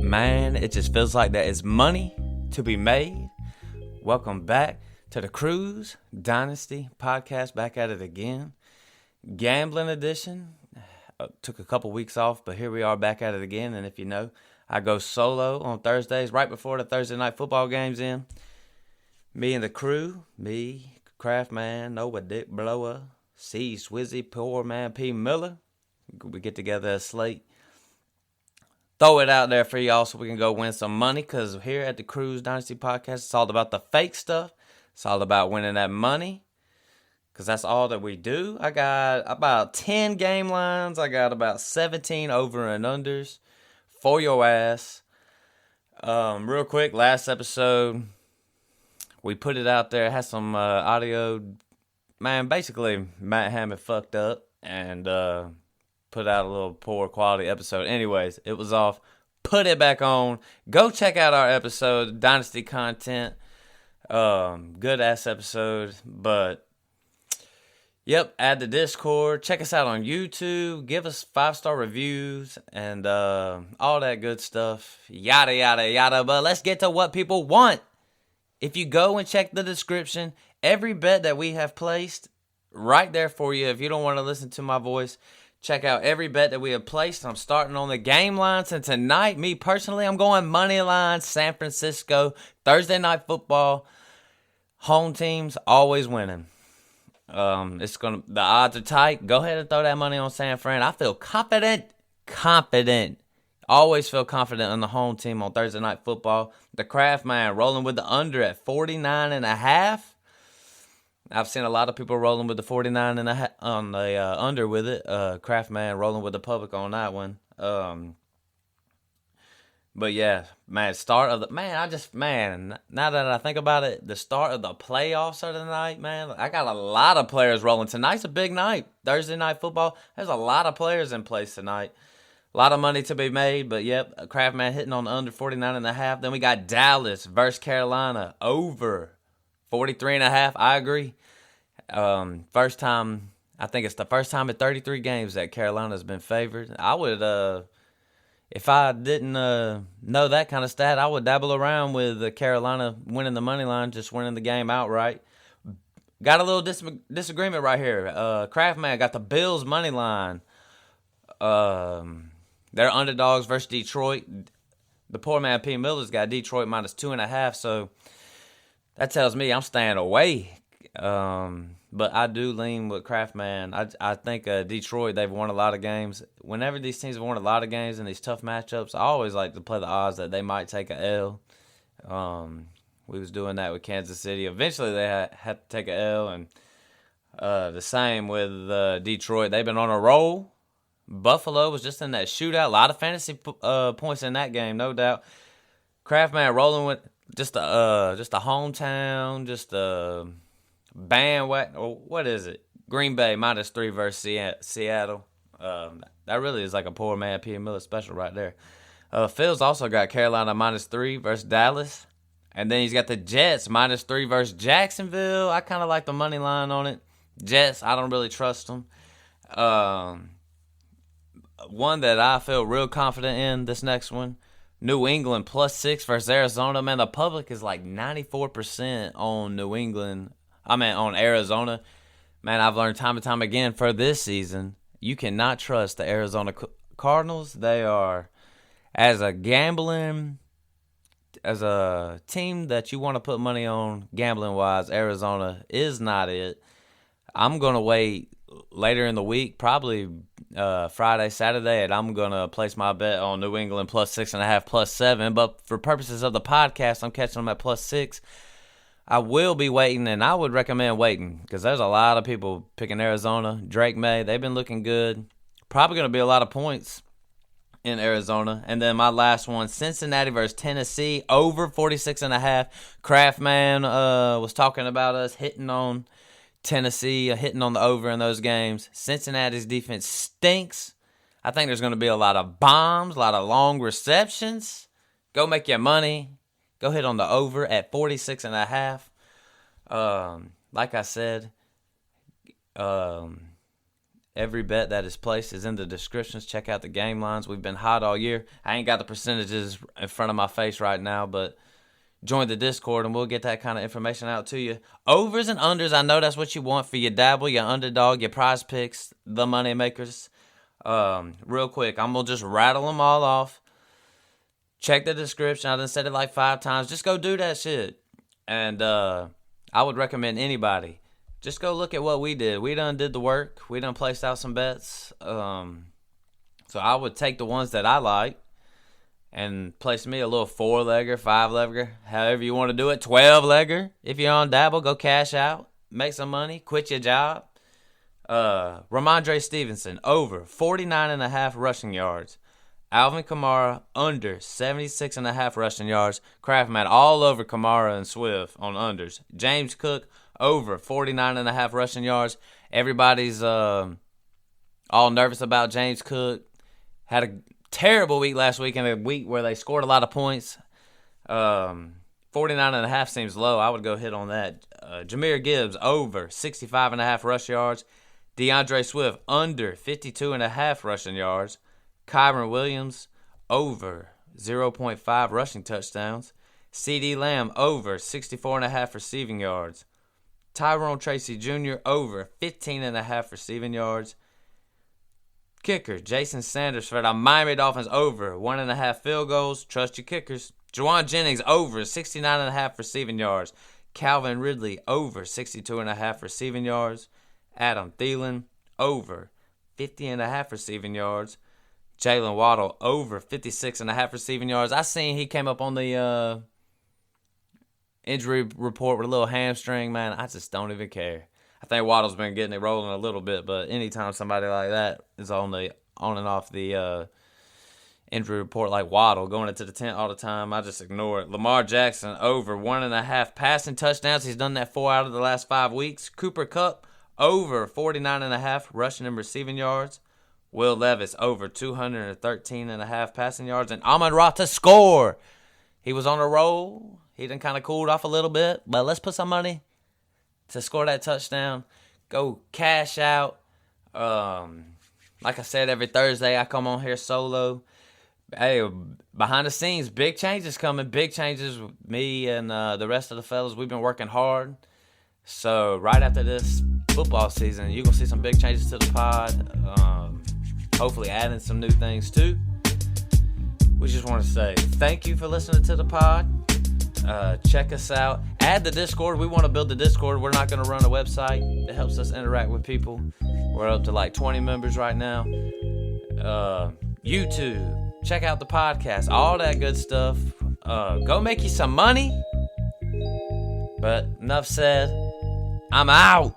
Man, it just feels like there is money to be made. Welcome back to the Cruise Dynasty podcast. Back at it again. Gambling edition. Took a couple weeks off, but here we are back at it again. And if you know, I go solo on Thursdays right before the Thursday night football games in. Me and the crew, me, Craftman, Noah, Dick Blower, C, Swizzy, Poor Man, P. Miller. We get together as Slate. Throw it out there for y'all so we can go win some money, because here at the Cruise Dynasty Podcast, it's all about the fake stuff. It's all about winning that money, because that's all that we do. I got about 10 game lines. I got about 17 over and unders for your ass. Real quick, last episode, we put it out there. It had some audio. Man, basically, Matt Hammond fucked up and put out a little poor quality episode. Anyways, it was off. Put it back on. Go check out our episode, Dynasty content. Good ass episode. But yep, add the Discord. Check us out on YouTube. Give us 5-star reviews and all that good stuff. Yada yada yada. But let's get to what people want. If you go and check the description, every bet that we have placed right there for you. If you don't want to listen to my voice, check out every bet that we have placed. I'm starting on the game lines, and tonight, me personally, I'm going money line, San Francisco, Thursday night football. Home teams always winning. The odds are tight. Go ahead and throw that money on San Fran. I feel confident. Always feel confident on the home team on Thursday night football. The Craft Man rolling with the under at 49.5. I've seen a lot of people rolling with the 49.5 on the under with it. Craftman rolling with the public on that one. But yeah, man, now that I think about it, the start of the playoffs are tonight, man. I got a lot of players rolling. Tonight's a big night. Thursday night football. There's a lot of players in place tonight. A lot of money to be made, but yep, Craftman hitting on the under 49.5. Then we got Dallas versus Carolina over 43.5. I agree. First time, I think it's the first time in 33 games that Carolina's been favored. I would, if I didn't know that kind of stat, I would dabble around with Carolina winning the money line, just winning the game outright. Got a little disagreement right here. Craftman got the Bills money line. They're underdogs versus Detroit. The poor man P. Miller's got Detroit minus 2.5, so that tells me I'm staying away. But I do lean with Craftman. I think Detroit, they've won a lot of games. Whenever these teams have won a lot of games in these tough matchups, I always like to play the odds that they might take a L. We was doing that with Kansas City. Eventually, they had to take a L, and the same with Detroit. They've been on a roll. Buffalo was just in that shootout. A lot of fantasy points in that game, no doubt. Craftman rolling with just a hometown, just a bandwagon, or what is it? Green Bay minus 3 versus Seattle. That really is like a poor man P. Miller special right there. Phil's also got Carolina minus 3 versus Dallas. And then he's got the Jets minus 3 versus Jacksonville. I kind of like the money line on it. Jets, I don't really trust them. One that I feel real confident in, this next one, New England plus 6 versus Arizona. Man, the public is like 94% on on Arizona. Man, I've learned time and time again for this season, you cannot trust the Arizona Cardinals. They are, as a team that you want to put money on gambling-wise, Arizona is not it. I'm going to wait later in the week, probably Friday, Saturday, and I'm going to place my bet on New England plus 6.5, plus 7. But for purposes of the podcast, I'm catching them at plus 6. I will be waiting, and I would recommend waiting because there's a lot of people picking Arizona. Drake May, they've been looking good. Probably going to be a lot of points in Arizona. And then my last one, Cincinnati versus Tennessee, over 46.5. Craftman was talking about us hitting on Tennessee, hitting on the over in those games. Cincinnati's defense stinks. I think there's going to be a lot of bombs, a lot of long receptions. Go make your money. Go hit on the over at 46.5. Like I said, every bet that is placed is in the descriptions. Check out the game lines. We've been hot all year. I ain't got the percentages in front of my face right now, but join the Discord and we'll get that kind of information out to you. Overs and unders, I know that's what you want for your Dabble, your Underdog, your PrizePicks, the money makers. Real quick, I'm going to just rattle them all off. Check the description. I done said it like 5 times. Just go do that shit. And I would recommend anybody, just go look at what we did. We done did the work. We done placed out some bets. So I would take the ones that I like and place me a little 4-legger, 5-legger, however you want to do it. 12-legger. If you're on Dabble, go cash out. Make some money. Quit your job. Rhamondre Stevenson, over 49.5 rushing yards. Alvin Kamara, under 76.5 rushing yards. Craftman all over Kamara and Swift on unders. James Cook, over 49.5 rushing yards. Everybody's all nervous about James Cook. Had a terrible week last week, and a week where they scored a lot of points. 49.5 seems low. I would go hit on that. Jahmyr Gibbs, over 65.5 rush yards. DeAndre Swift, under 52.5 rushing yards. Kyren Williams, over 0.5 rushing touchdowns. CeeDee Lamb, over 64.5 receiving yards. Tyrone Tracy Jr., over 15.5 receiving yards. Kicker, Jason Sanders for the Miami Dolphins, over 1.5 field goals. Trust your kickers. Juann Jennings, over 69.5 receiving yards. Calvin Ridley, over 62.5 receiving yards. Adam Theilen, over 50.5 receiving yards. Jaylen Waddle, over 56.5 receiving yards. I seen he came up on the injury report with a little hamstring, man. I just don't even care. I think Waddle's been getting it rolling a little bit, but anytime somebody like that is on and off the injury report like Waddle, going into the tent all the time, I just ignore it. Lamar Jackson, over 1.5 passing touchdowns. He's done that 4 out of the last 5 weeks. Cooper Kupp, over 49.5 rushing and receiving yards. Will Levis, over 213.5 passing yards. And Amon to score. He was on a roll. He done kind of cooled off a little bit. But let's put some money to score that touchdown. Go cash out. Like I said, every Thursday I come on here solo. Hey, behind the scenes, big changes coming. Big changes with me and the rest of the fellas. We've been working hard. So right after this football season, you're going to see some big changes to the pod. Hopefully adding some new things too. We just want to say thank you for listening to the pod. Check us out. Add the Discord. We want to build the Discord. We're not going to run a website. It helps us interact with people. We're up to like 20 members right now. YouTube. Check out the podcast. All that good stuff. Go make you some money. But enough said. I'm out.